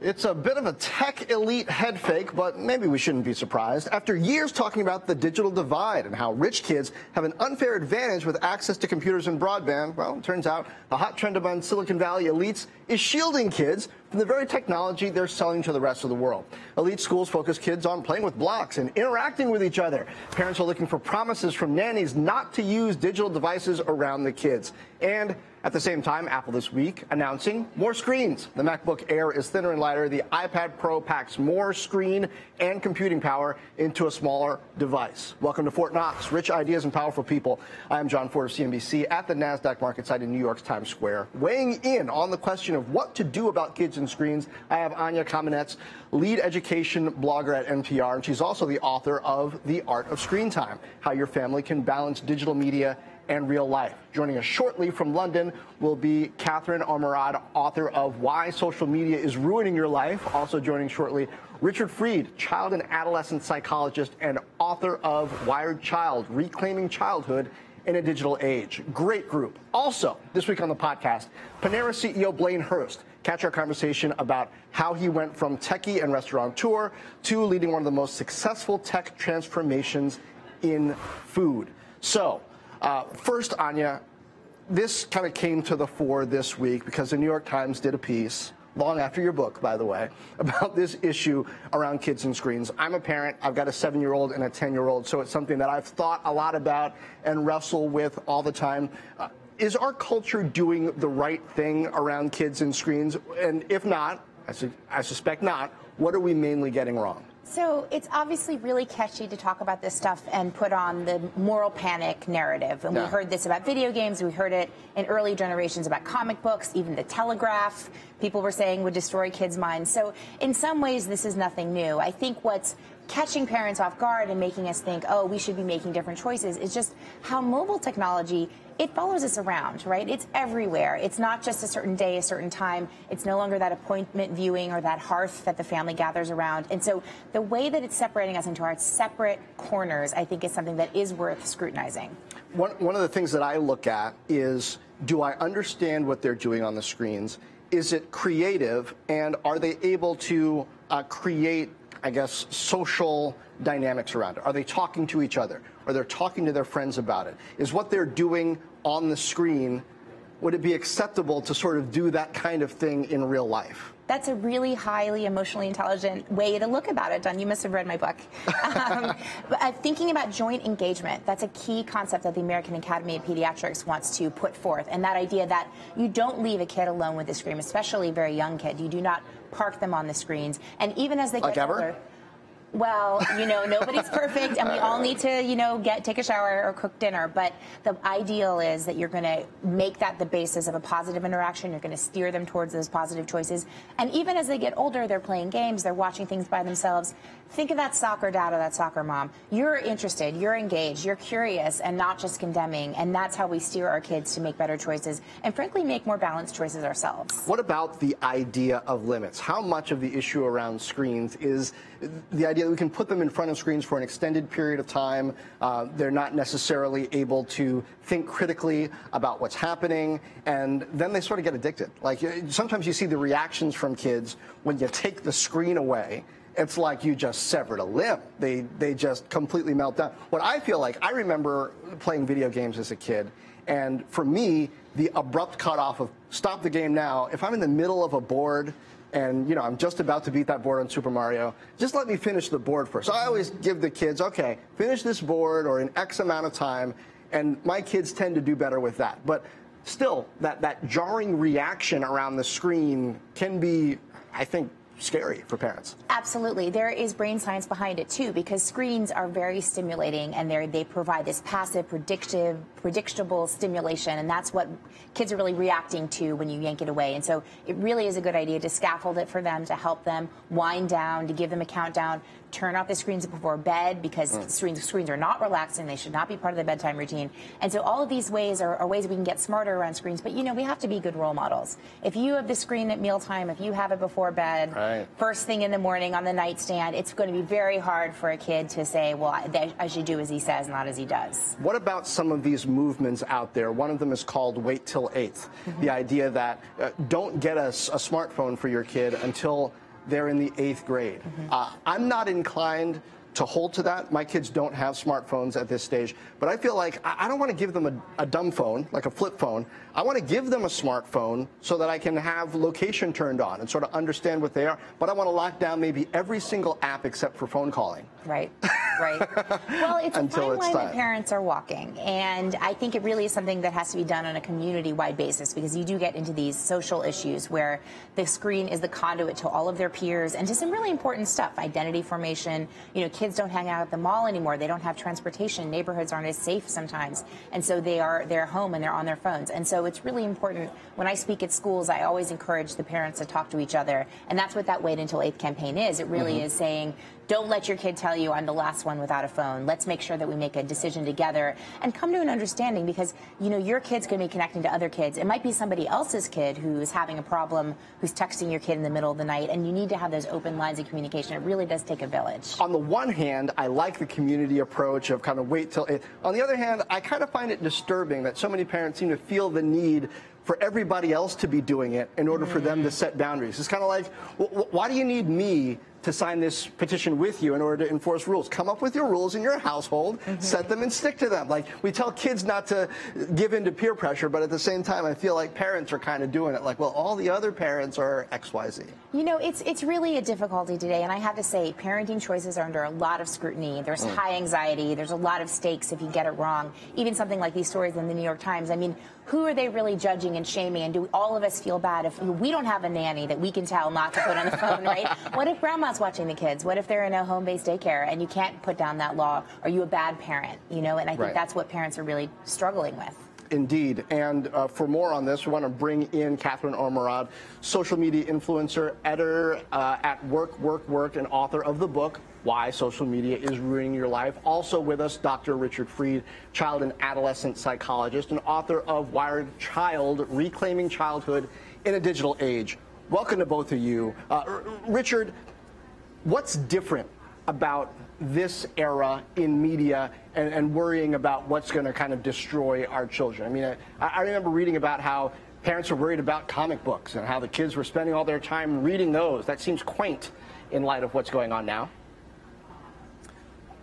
It's a bit of a tech elite head fake, but maybe we shouldn't be surprised. After years talking about the digital divide and how rich kids have an unfair advantage with access to computers and broadband, well, it turns out the hot trend among Silicon Valley elites is shielding kids from the very technology they're selling to the rest of the world. Elite schools focus kids on playing with blocks and interacting with each other. Parents are looking for promises from nannies not to use digital devices around the kids. And at the same time, Apple this week announcing more screens. The MacBook Air is thinner and lighter. The iPad Pro packs more screen and computing power into a smaller device. Welcome to Fortt Knox, rich ideas and powerful people. I am John Fortt of CNBC at the NASDAQ market site in New York's Times Square. Weighing in on the question of what to do about kids and screens, I have Anya Kamenetz, lead education blogger at NPR, and she's also the author of The Art of Screen Time, How Your Family Can Balance Digital Media and Real Life. Joining us shortly from London will be Catherine Armorad, author of Why Social Media is Ruining Your Life. Also joining shortly, Richard Freed, child and adolescent psychologist and author of Wired Child, Reclaiming Childhood in a Digital Age. Great group. Also, this week on the podcast, Panera CEO Blaine Hurst. Catch our conversation about how he went from techie and restaurateur to leading one of the most successful tech transformations in food. So, first, Anya, this kind of came to the fore this week because the New York Times did a piece, long after your book, by the way, about this issue around kids and screens. I'm a parent. I've got a 7-year-old and a 10-year-old, so it's something that I've thought a lot about and wrestle with all the time. Is our culture doing the right thing around kids and screens? And if not, I suspect not, what are we mainly getting wrong? So it's obviously really catchy to talk about this stuff and put on the moral panic narrative. And we heard this about video games. We heard it in early generations about comic books. Even the Telegraph, people were saying, would destroy kids' minds. So in some ways, this is nothing new. I think what's catching parents off guard and making us think, oh, we should be making different choices is just how mobile technology, it follows us around, right? It's everywhere. It's not just a certain day, a certain time. It's no longer that appointment viewing or that hearth that the family gathers around. And so the way that it's separating us into our separate corners, I think, is something that is worth scrutinizing. One of the things that I look at is, do I understand what they're doing on the screens? Is it creative? And are they able to create, I guess, social dynamics around it? Are they talking to each other? Are they talking to their friends about it? Is what they're doing on the screen, would it be acceptable to sort of do that kind of thing in real life? That's a really highly emotionally intelligent way to look about it, Don. You must have read my book. Thinking about joint engagement, that's a key concept that the American Academy of Pediatrics wants to put forth. And that idea that you don't leave a kid alone with the screen, especially a very young kid. You do not park them on the screens. And even as they get older, well, nobody's perfect, and we all need to, take a shower or cook dinner. But the ideal is that you're going to make that the basis of a positive interaction. You're going to steer them towards those positive choices. And even as they get older, they're playing games, they're watching things by themselves. Think of that soccer dad or that soccer mom. You're interested, you're engaged, you're curious, and not just condemning. And that's how we steer our kids to make better choices and, frankly, make more balanced choices ourselves. What about the idea of limits? How much of the issue around screens is the idea that we can put them in front of screens for an extended period of time? They're not necessarily able to think critically about what's happening, and then they sort of get addicted. Like, sometimes you see the reactions from kids when you take the screen away. It's like you just severed a limb. They just completely melt down. What I feel like, I remember playing video games as a kid, and for me, the abrupt cutoff of stop the game now, if I'm in the middle of a board and, I'm just about to beat that board on Super Mario, just let me finish the board first. So I always give the kids, okay, finish this board or in X amount of time, and my kids tend to do better with that. But still, that jarring reaction around the screen can be, I think, scary for parents. Absolutely. There is brain science behind it, too, because screens are very stimulating, and they provide this passive, predictable stimulation, and that's what kids are really reacting to when you yank it away. And so it really is a good idea to scaffold it for them, to help them wind down, to give them a countdown, turn off the screens before bed, because screens are not relaxing. They should not be part of the bedtime routine. And so all of these ways are ways we can get smarter around screens. But, we have to be good role models. If you have the screen at mealtime, if you have it before bed, first thing in the morning on the nightstand, it's going to be very hard for a kid to say, well, I should do as he says, not as he does. What about some of these movements out there? One of them is called Wait Till 8th. The idea that don't get a smartphone for your kid until they're in the 8th grade. I'm not inclined to hold to that. My kids don't have smartphones at this stage, but I feel like I don't want to give them a dumb phone, like a flip phone. I want to give them a smartphone so that I can have location turned on and sort of understand what they are, but I want to lock down maybe every single app except for phone calling. Right, right. Well, it's a Until fine it's line time. that parents are walking, and I think it really is something that has to be done on a community-wide basis, because you do get into these social issues where the screen is the conduit to all of their peers and to some really important stuff, identity formation. You know, kids don't hang out at the mall anymore. They don't have transportation. Neighborhoods aren't as safe sometimes, and so they're home and they're on their phones. And so it's really important. When I speak at schools, I always encourage the parents to talk to each other, and that's what that Wait Until 8th campaign is. It really is saying, don't let your kid tell you I'm the last one without a phone. Let's make sure that we make a decision together and come to an understanding, because, you know, your kid's going to be connecting to other kids. It might be somebody else's kid who's having a problem, who's texting your kid in the middle of the night, and you need to have those open lines of communication. It really does take a village. On the one hand, I like the community approach of kind of wait till it. On the other hand, I kind of find it disturbing that so many parents seem to feel the need for everybody else to be doing it in order for them to set boundaries. It's kind of like, why do you need me to sign this petition with you in order to enforce rules? Come up with your rules in your household, set them and stick to them. Like, we tell kids not to give in to peer pressure, but at the same time, I feel like parents are kind of doing it. Like, well, all the other parents are XYZ. You know, it's really a difficulty today, and I have to say, parenting choices are under a lot of scrutiny. There's high anxiety. There's a lot of stakes if you get it wrong. Even something like these stories in the New York Times. I mean, who are they really judging and shaming? And do all of us feel bad if we don't have a nanny that we can tell not to put on the phone, right? What if grandma's watching the kids? What if they're in a home-based daycare and you can't put down that law? Are you a bad parent? You know, and I think that's what parents are really struggling with. Indeed. And for more on this, we want to bring in Catherine Ormerod, social media influencer, editor at Work, and author of the book, Why Social Media is Ruining Your Life. Also with us, Dr. Richard Freed, child and adolescent psychologist and author of Wired Child, Reclaiming Childhood in a Digital Age. Welcome to both of you. Richard, what's different about this era in media and worrying about what's going to kind of destroy our children? I mean, I remember reading about how parents were worried about comic books and how the kids were spending all their time reading those. That seems quaint in light of what's going on now.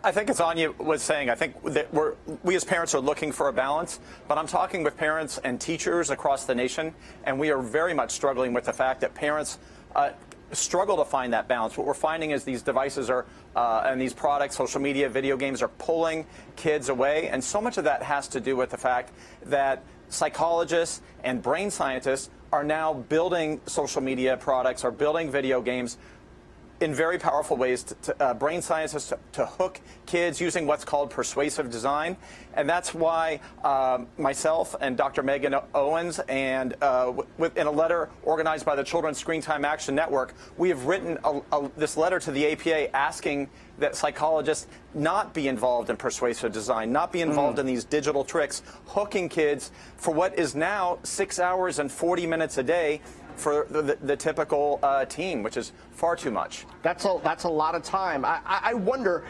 I think, as Anya was saying, I think that we as parents are looking for a balance, but I'm talking with parents and teachers across the nation, and we are very much struggling with the fact that parents struggle to find that balance. What we're finding is these devices are, and these products, social media, video games, are pulling kids away, and so much of that has to do with the fact that psychologists and brain scientists are now building social media products or building video games in very powerful ways brain scientists to hook kids using what's called persuasive design. And that's why myself and Dr. Megan Owens, and in a letter organized by the Children's Screen Time Action Network, we have written this letter to the APA asking that psychologists not be involved in persuasive design, not be involved in these digital tricks, hooking kids for what is now 6 hours and 40 minutes a day for the typical teen, which is far too much. That's a lot of time. I wonder,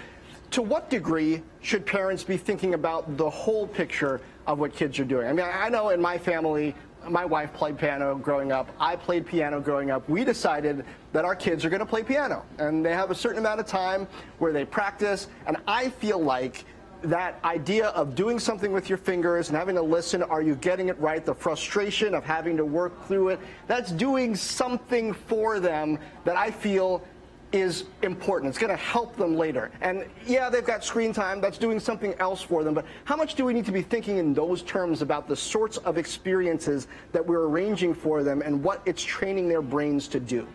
to what degree should parents be thinking about the whole picture of what kids are doing? I mean, I know in my family, my wife played piano growing up. I played piano growing up. We decided that our kids are going to play piano, and they have a certain amount of time where they practice, and I feel like that idea of doing something with your fingers and having to listen, are you getting it right, the frustration of having to work through it, that's doing something for them that I feel is important. It's going to help them later. And yeah, they've got screen time, that's doing something else for them, but how much do we need to be thinking in those terms about the sorts of experiences that we're arranging for them and what it's training their brains to do?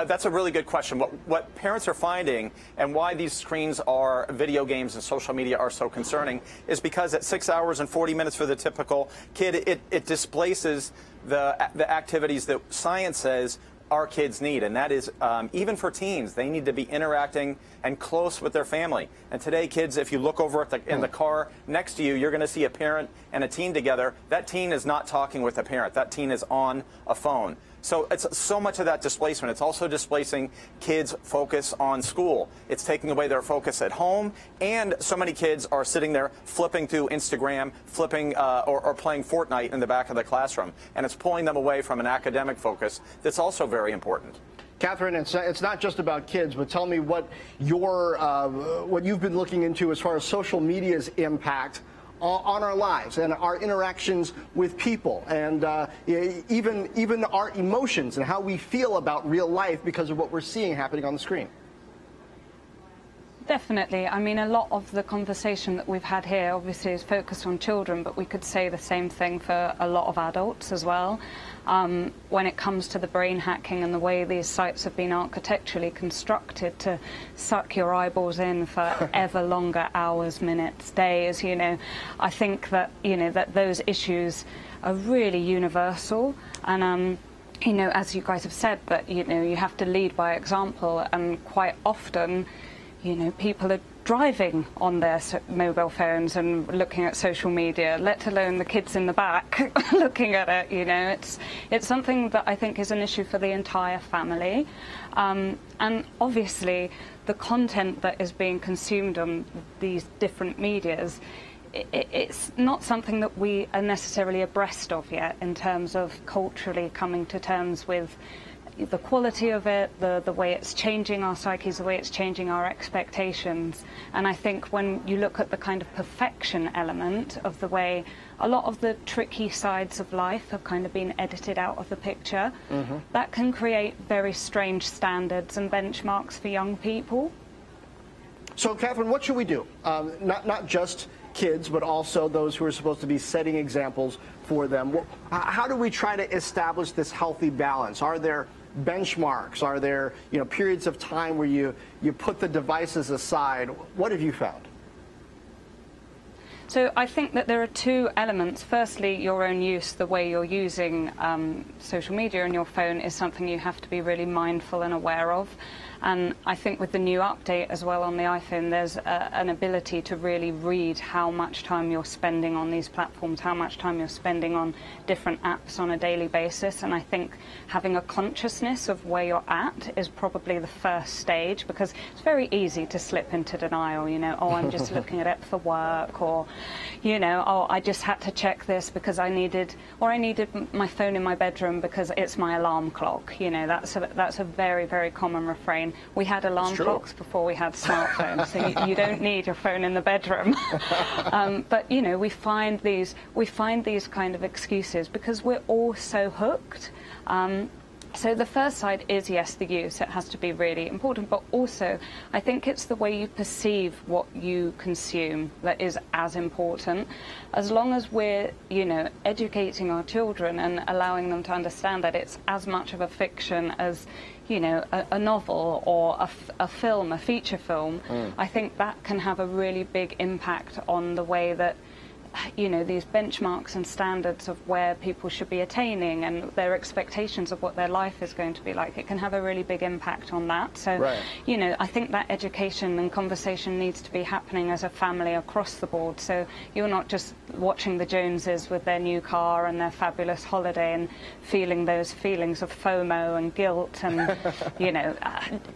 That's a really good question. What parents are finding, and why these screens are, video games and social media are so concerning, is because at 6 hours and 40 minutes for the typical kid, it displaces the activities that science says our kids need, and that is, even for teens, they need to be interacting and close with their family. And today, kids, if you look over at in the car next to you, you're going to see a parent and a teen together. That teen is not talking with a parent. That teen is on a phone. So it's so much of that displacement. It's also displacing kids' focus on school. It's taking away their focus at home, and so many kids are sitting there flipping through Instagram, flipping or playing Fortnite in the back of the classroom, and it's pulling them away from an academic focus that's also very important. Catherine, it's not just about kids, but tell me what you've been looking into as far as social media's impact on our lives and our interactions with people, and even our emotions and how we feel about real life because of what we're seeing happening on the screen. Definitely. I mean, a lot of the conversation that we've had here obviously is focused on children, but we could say the same thing for a lot of adults as well. When it comes to the brain hacking and the way these sites have been architecturally constructed to suck your eyeballs in for ever longer hours, minutes, days, I think that, that those issues are really universal. And, as you guys have said, that, you have to lead by example, and quite often, people are driving on their mobile phones and looking at social media, let alone the kids in the back looking at it. It's something that I think is an issue for the entire family. And obviously, the content that is being consumed on these different medias, it's not something that we are necessarily abreast of yet in terms of culturally coming to terms with the quality of it, the way it's changing our psyches, the way it's changing our expectations. And I think when you look at the kind of perfection element of the way a lot of the tricky sides of life have kind of been edited out of the picture, that can create very strange standards and benchmarks for young people. So, Catherine, what should we do? Not just kids, but also those who are supposed to be setting examples for them. How do we try to establish this healthy balance? Are there benchmarks? Are there periods of time where you put the devices aside? What have you found? So I think that there are two elements. Firstly, your own use, the way you're using social media on your phone is something you have to be really mindful and aware of. And I think with the new update as well on the iPhone, there's an ability to really read how much time you're spending on these platforms, how much time you're spending on different apps on a daily basis. And I think having a consciousness of where you're at is probably the first stage, because it's very easy to slip into denial, oh, I'm just looking at it for work, or, oh, I just had to check this because I needed my phone in my bedroom because it's my alarm clock. That's a very, very common refrain. We had alarm clocks before we had smartphones, so you don't need your phone in the bedroom. But we find these kind of excuses because we're all so hooked. So the first side is, yes, the use. It has to be really important, but also I think it's the way you perceive what you consume that is as important. As long as we're, educating our children and allowing them to understand that it's as much of a fiction as, a novel or a film, a feature film, I think that can have a really big impact on the way that these benchmarks and standards of where people should be attaining and their expectations of what their life is going to be like. It can have a really big impact on that. So, I think that education and conversation needs to be happening as a family across the board. So you're not just watching the Joneses with their new car and their fabulous holiday and feeling those feelings of FOMO and guilt and,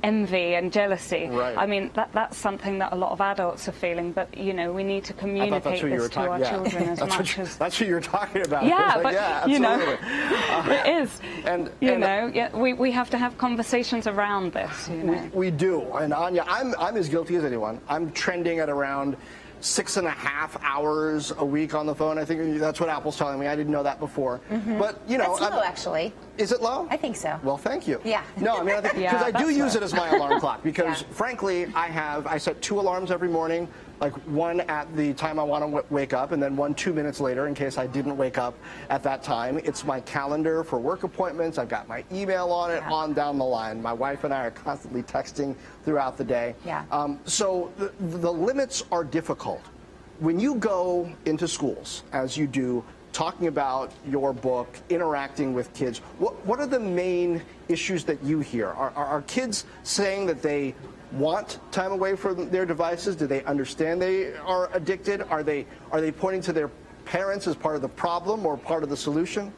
envy and jealousy. I mean, that's something that a lot of adults are feeling, but, we need to communicate this to our children as much as... That's what you were talking about. Yeah, but absolutely. It is. And we have to have conversations around this. We do. And Anya, I'm as guilty as anyone. I'm trending at around 6.5 hours a week on the phone. I think that's what Apple's telling me. I didn't know that before. But that's low, actually. Is it low? I think so. Well, thank you. Yeah. No, I mean, I think because I do use it as my alarm clock. Because frankly, I set 2 alarms every morning. Like one at the time I want to wake up, and then one 2 minutes later in case I didn't wake up at that time. It's my calendar for work appointments. I've got my email on it, on down the line. My wife and I are constantly texting throughout the day. So the limits are difficult. When you go into schools, as you do, talking about your book, interacting with kids, what are the main issues that you hear? Are kids saying that they want time away from their devices? Do they understand they are addicted? Are they pointing to their parents as part of the problem or part of the solution?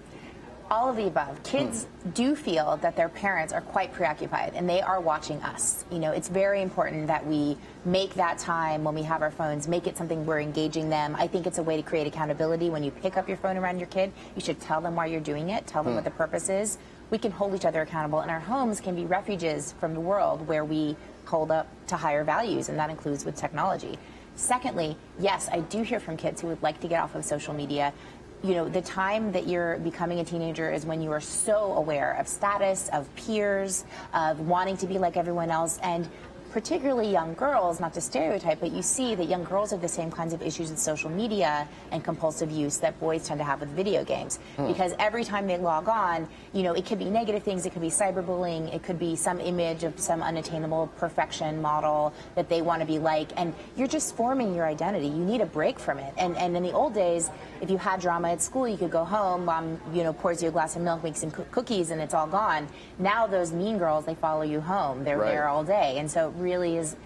All of the above. Kids do feel that their parents are quite preoccupied and they are watching us. You know, it's very important that we make that time when we have our phones, make it something we're engaging them. I think it's a way to create accountability. When you pick up your phone around your kid, you should tell them why you're doing it, tell them what the purpose is. We can hold each other accountable, and our homes can be refuges from the world where we hold up to higher values, and that includes with technology. Secondly, yes, I do hear from kids who would like to get off of social media. You know, the time that you're becoming a teenager is when you are so aware of status, of peers, of wanting to be like everyone else, and particularly young girls, not to stereotype, but you see that young girls have the same kinds of issues with social media and compulsive use that boys tend to have with video games. Because every time they log on, you know, it could be negative things, it could be cyberbullying, it could be some image of some unattainable perfection model that they want to be like, and you're just forming your identity. You need a break from it. And in the old days, if you had drama at school, you could go home, mom, you know, pours you a glass of milk, makes some cookies, and it's all gone. Now those mean girls, they follow you home. They're there all day. And so it really is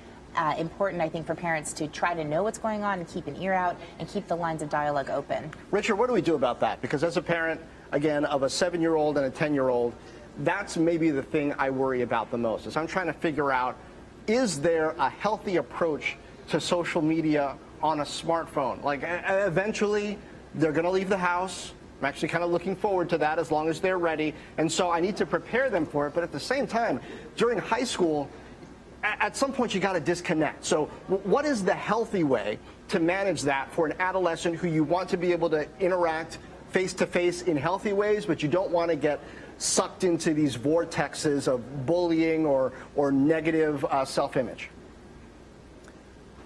important, I think, for parents to try to know what's going on and keep an ear out and keep the lines of dialogue open. Richard, what do we do about that? Because as a parent, again, of a 7-year-old and a 10-year-old, that's maybe the thing I worry about the most, is I'm trying to figure out, is there a healthy approach to social media on a smartphone? Like, eventually, they're going to leave the house. I'm actually kind of looking forward to that as long as they're ready. And so I need to prepare them for it. But at the same time, during high school, at some point you got to disconnect. So what is the healthy way to manage that for an adolescent who you want to be able to interact face-to-face in healthy ways, but you don't want to get sucked into these vortexes of bullying or negative self-image?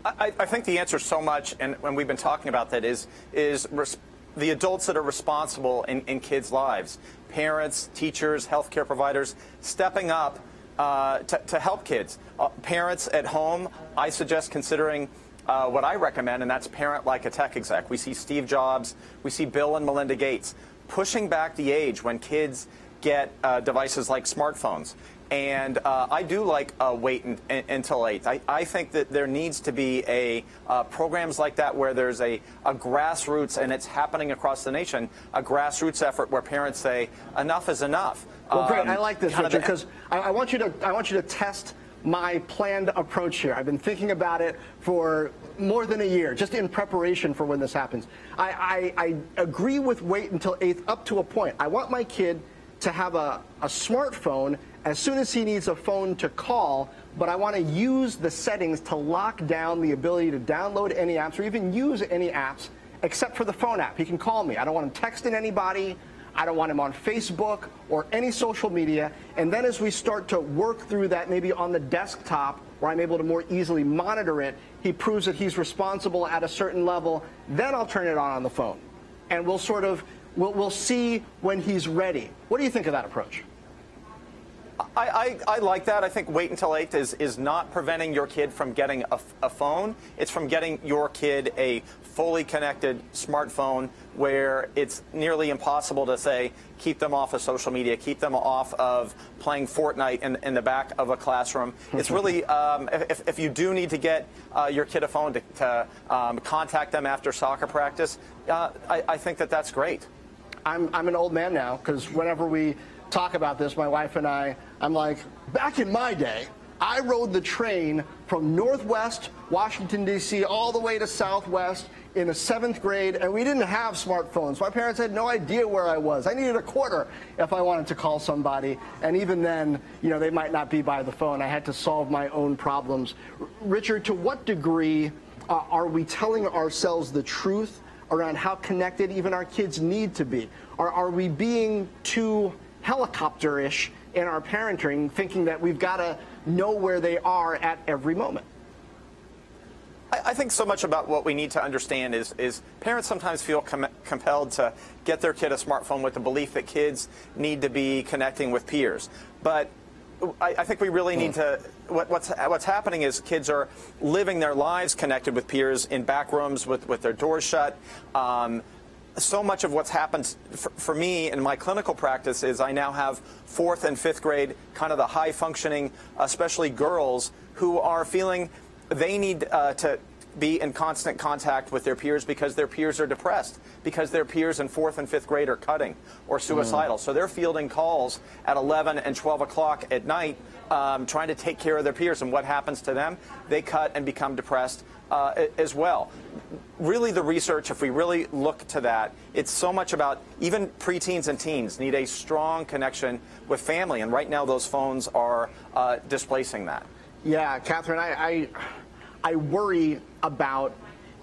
I think the answer so much, and when we've been talking about that, is the adults that are responsible in kids' lives, parents, teachers, healthcare providers, stepping up to help kids. Parents at home, I suggest considering what I recommend, and that's parent like a tech exec. We see Steve Jobs, we see Bill and Melinda Gates pushing back the age when kids get devices like smartphones. And I do like wait until 8. I think that there needs to be programs like that where there's a grassroots, and it's happening across the nation, a grassroots effort where parents say enough is enough. Well, great. I like this, Richard, because I want you to test my planned approach here. I've been thinking about it for more than a year, just in preparation for when this happens. I agree with wait until 8th up to a point. I want my kid to have a smartphone as soon as he needs a phone to call, but I want to use the settings to lock down the ability to download any apps or even use any apps except for the phone app. He can call me. I don't want him texting anybody. I don't want him on Facebook or any social media. And then as we start to work through that, maybe on the desktop where I'm able to more easily monitor it, he proves that he's responsible at a certain level, then I'll turn it on the phone. And we'll see when he's ready. What do you think of that approach? I like that. I think wait until 8 is not preventing your kid from getting a phone. It's from getting your kid a fully connected smartphone where it's nearly impossible to say keep them off of social media, keep them off of playing Fortnite in the back of a classroom. It's really, if you do need to get your kid a phone to contact them after soccer practice, I think that's great. I'm an old man now, because whenever we talk about this, my wife and I'm like, back in my day, I rode the train from Northwest Washington, D.C. all the way to Southwest in the 7th grade, and we didn't have smartphones. My parents had no idea where I was. I needed a quarter if I wanted to call somebody, and even then, you know, they might not be by the phone. I had to solve my own problems. Richard, to what degree are we telling ourselves the truth around how connected even our kids need to be? Are we being too helicopter-ish in our parenting, thinking that we've got to know where they are at every moment? I think so much about what we need to understand is parents sometimes feel compelled to get their kid a smartphone with the belief that kids need to be connecting with peers. But I think we really need to, what's happening is kids are living their lives connected with peers in back rooms with their doors shut. So much of what's happened for me in my clinical practice is I now have 4th and 5th grade, kind of the high functioning, especially girls, who are feeling they need to be in constant contact with their peers because their peers are depressed, because their peers in 4th and 5th grade are cutting or suicidal. So they're fielding calls at 11 and 12 o'clock at night trying to take care of their peers. And what happens to them? They cut and become depressed as well. Really, the research, if we really look to that, it's so much about even preteens and teens need a strong connection with family. And right now, those phones are displacing that. Yeah, Catherine, I worry about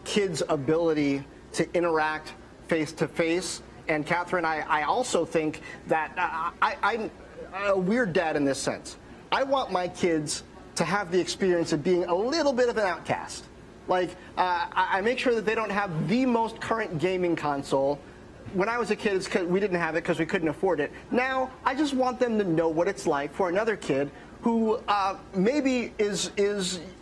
kids' ability to interact face-to-face. And, Catherine, I also think that I'm a weird dad in this sense. I want my kids to have the experience of being a little bit of an outcast. Like, I make sure that they don't have the most current gaming console. When I was a kid, it's 'cause we didn't have it because we couldn't afford it. Now, I just want them to know what it's like for another kid who maybe is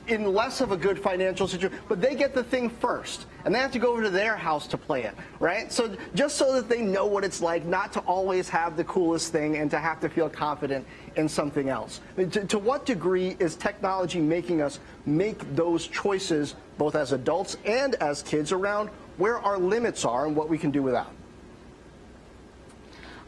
in less of a good financial situation, but they get the thing first, and they have to go over to their house to play it, right? So just so that they know what it's like not to always have the coolest thing and to have to feel confident in something else. To what degree is technology making us make those choices, both as adults and as kids, around where our limits are and what we can do without?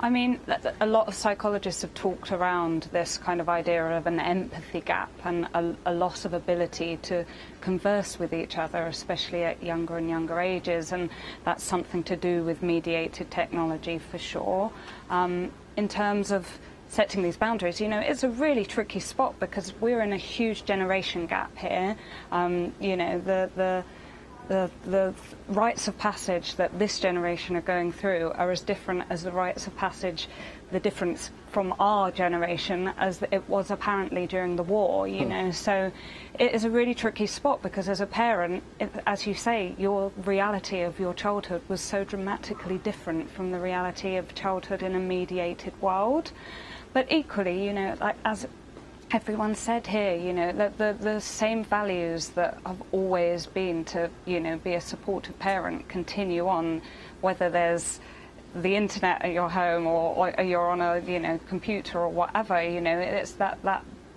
I mean, a lot of psychologists have talked around this kind of idea of an empathy gap and a loss of ability to converse with each other, especially at younger and younger ages, and that's something to do with mediated technology for sure. In terms of setting these boundaries, you know, it's a really tricky spot because we're in a huge generation gap here. You know, the rites of passage that this generation are going through are as different as the rites of passage, the difference from our generation as it was apparently during the war, you know. So it is a really tricky spot because as a parent, as you say, your reality of your childhood was so dramatically different from the reality of childhood in a mediated world. But equally, you know, like as everyone said here, you know, the same values that have always been to, you know, be a supportive parent continue on, whether there's the internet at your home or you're on a, you know, computer or whatever. You know, it's that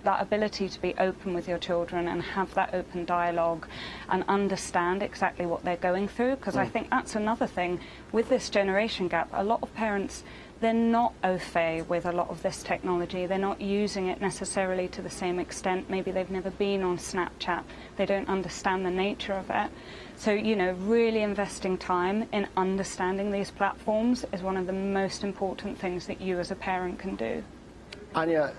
ability to be open with your children and have that open dialogue and understand exactly what they're going through, because I think that's another thing with this generation gap. A lot of parents, they're not au fait with a lot of this technology. They're not using it necessarily to the same extent. Maybe they've never been on Snapchat. They don't understand the nature of it. So, you know, really investing time in understanding these platforms is one of the most important things that you as a parent can do. Anya,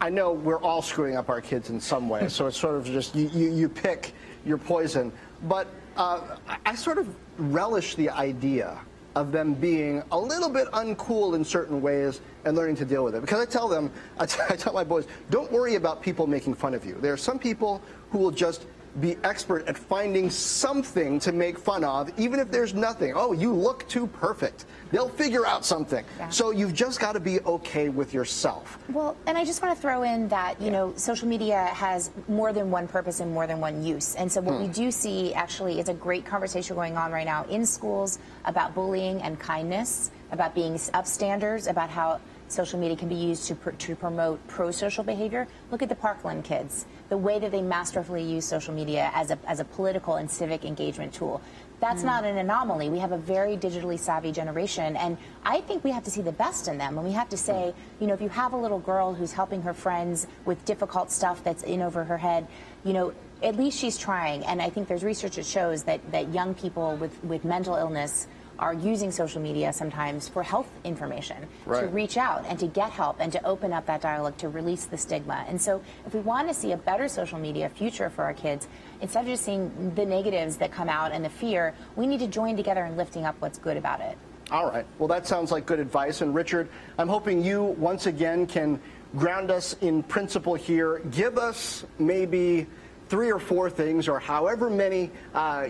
I know we're all screwing up our kids in some way, so it's sort of just you pick your poison. But I sort of relish the idea of them being a little bit uncool in certain ways and learning to deal with it. Because I tell my boys, don't worry about people making fun of you. There are some people who will just be expert at finding something to make fun of, even if there's nothing. Oh, you look too perfect. They'll figure out something. Yeah. So you've just got to be okay with yourself. Well, and I just want to throw in that, you know, social media has more than one purpose and more than one use. And so what we do see actually is a great conversation going on right now in schools about bullying and kindness, about being upstanders, about how social media can be used to promote pro-social behavior. Look at the Parkland kids, the way that they masterfully use social media as a political and civic engagement tool. That's not an anomaly. We have a very digitally savvy generation, and I think we have to see the best in them. And we have to say, you know, if you have a little girl who's helping her friends with difficult stuff that's in over her head, you know, at least she's trying. And I think there's research that shows that young people with mental illness are using social media sometimes for health information, to reach out and to get help and to open up that dialogue, to release the stigma. And so if we want to see a better social media future for our kids, instead of just seeing the negatives that come out and the fear, we need to join together in lifting up what's good about it. All right. Well, that sounds like good advice. And Richard, I'm hoping you once again can ground us in principle here. Give us maybe 3 or 4 things, or however many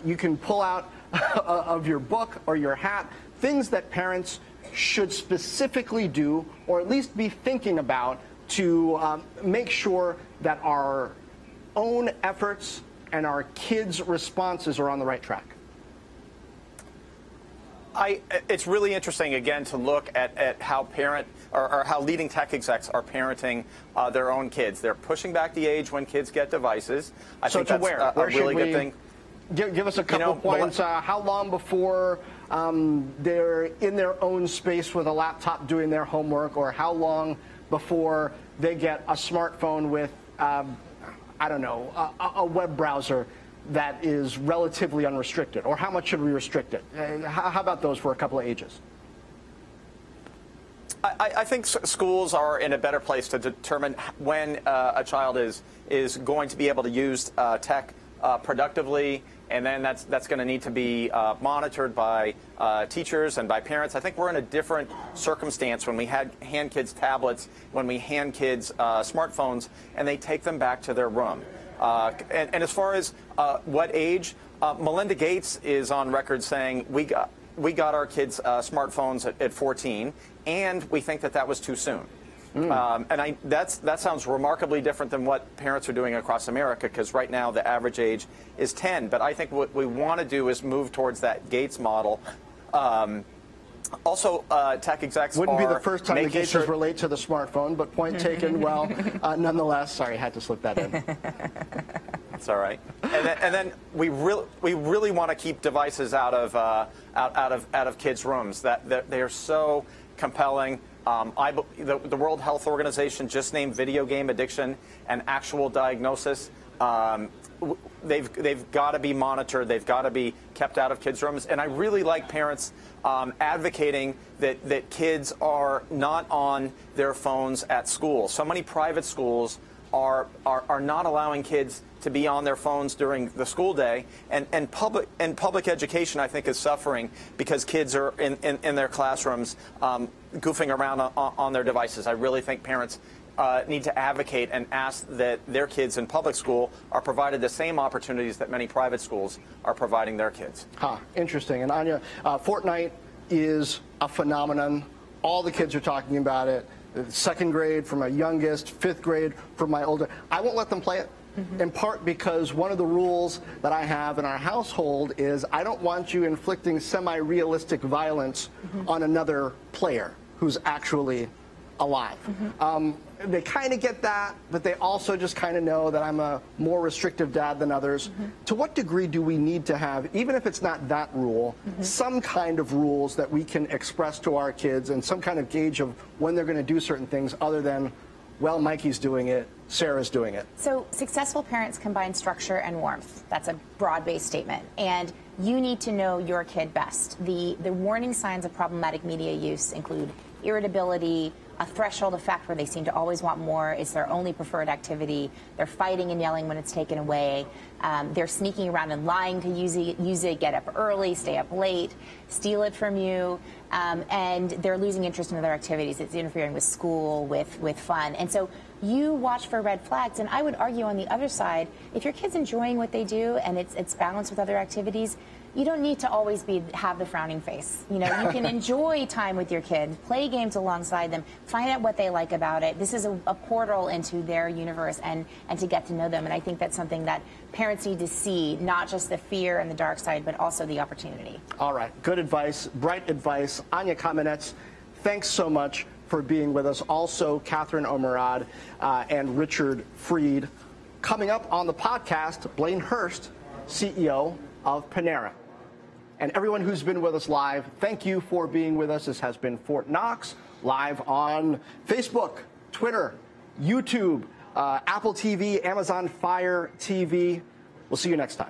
you can pull out of your book or your hat, things that parents should specifically do, or at least be thinking about, to make sure that our own efforts and our kids' responses are on the right track. It's really interesting, again, to look at how or how leading tech execs are parenting their own kids. They're pushing back the age when kids get devices. I think that's a really good thing. Give us a couple points. How long before they're in their own space with a laptop doing their homework, or how long before they get a smartphone with, I don't know, a web browser that is relatively unrestricted? Or how much should we restrict it? How about those for a couple of ages? I think schools are in a better place to determine when a child is going to be able to use tech productively, and then that's going to need to be monitored by teachers and by parents. I think we're in a different circumstance when we hand kids tablets, when we hand kids smartphones, and they take them back to their room. And as far as what age, Melinda Gates is on record saying we got our kids smartphones at 14, and we think that was too soon. And that sounds remarkably different than what parents are doing across America, because right now the average age is 10. But I think what we want to do is move towards that Gates model. Also, tech execs wouldn't be the first time the Gateses relate to the smartphone, but point taken. Well, nonetheless, sorry, I had to slip that in. That's all right. And then we really want to keep devices out of kids' rooms. That they are so compelling. The World Health Organization just named video game addiction an actual diagnosis. They've got to be monitored. They've got to be kept out of kids' rooms. And I really like parents advocating that kids are not on their phones at school. So many private schools are not allowing kids to be on their phones during the school day, and public education, I think, is suffering because kids are in their classrooms goofing around on their devices. I really think parents need to advocate and ask that their kids in public school are provided the same opportunities that many private schools are providing their kids. Interesting. And Anya, Fortnite is a phenomenon. All the kids are talking about it. Second grade for my youngest, fifth grade for my older. I won't let them play it. In part because one of the rules that I have in our household is I don't want you inflicting semi-realistic violence on another player who's actually alive. They kind of get that, but they also just kind of know that I'm a more restrictive dad than others. To what degree do we need to have, even if it's not that rule, some kind of rules that we can express to our kids and some kind of gauge of when they're going to do certain things other than, well, Mikey's doing it, Sarah's doing it? So successful parents combine structure and warmth. That's a broad-based statement. And you need to know your kid best. The warning signs of problematic media use include irritability, a threshold effect where they seem to always want more. It's their only preferred activity. They're fighting and yelling when it's taken away. They're sneaking around and lying to use it, get up early, stay up late, steal it from you, and they're losing interest in other activities. It's interfering with school, with fun. And so you watch for red flags, and I would argue on the other side, if your kid's enjoying what they do and it's balanced with other activities, you don't need to always have the frowning face. You know, you can enjoy time with your kid, play games alongside them, find out what they like about it. This is a portal into their universe and to get to know them. And I think that's something that parents need to see, not just the fear and the dark side, but also the opportunity. All right. Good advice, bright advice. Anya Kamenetz, thanks so much for being with us. Also, Catherine Omerad and Richard Freed. Coming up on the podcast, Blaine Hurst, CEO of Panera. And everyone who's been with us live, thank you for being with us. This has been Fort Knox, live on Facebook, Twitter, YouTube, Apple TV, Amazon Fire TV. We'll see you next time.